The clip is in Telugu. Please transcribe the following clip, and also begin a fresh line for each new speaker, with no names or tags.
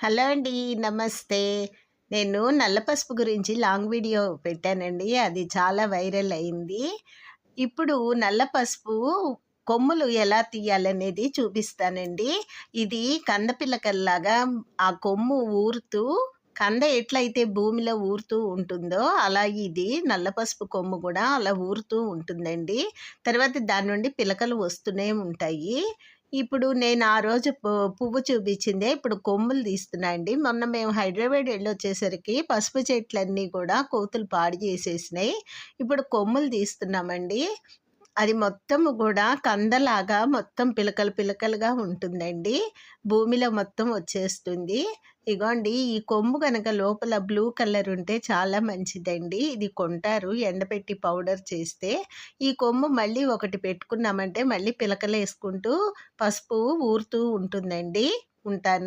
హలో అండి. నమస్తే. నేను నల్ల పసుపు గురించి లాంగ్ వీడియో పెట్టానండి. అది చాలా వైరల్ అయింది. ఇప్పుడు నల్ల పసుపు కొమ్ములు ఎలా తీయాలనేది చూపిస్తానండి. ఇది కంద పిలకల్లాగా ఆ కొమ్ము ఊరుతూ కంద ఎట్లయితే భూమిలో ఊరుతూ ఉంటుందో, అలా ఇది నల్ల పసుపు కొమ్ము గూడా అలా ఊరుతూ ఉంటుందండి. తర్వాత దాని నుండి పిలకలు వస్తూనే ఉంటాయి. ఇప్పుడు నేను ఆ రోజు పువ్వు చూపించిందే ఇప్పుడు కొమ్ములు తీస్తున్నా అండి. మొన్న మేము హైదరాబాద్ ఎళ్ళొచ్చేసరికి పసుపు చెట్లన్నీ కూడా కోతులు పాడు చేసేసినాయి. ఇప్పుడు కొమ్ములు తీస్తున్నామండి. అది మొత్తము గూడా కందలాగా మొత్తం పిలకలు పిలకలుగా ఉంటుందండి. భూమిలో మొత్తం వచ్చేస్తుంది. ఇగోండి ఈ కొమ్ము గనక లోపల బ్లూ కలర్ ఉంటే చాలా మంచిదండి. ఇది కొంటారు ఎండబెట్టి పౌడర్ చేస్తే. ఈ కొమ్ము మళ్ళీ ఒకటి పెట్టుకున్నామంటే మళ్ళీ పిలకలేసుకుంటూ పసుపు ఊరుతూ ఉంటుందండి. ఉంటాను.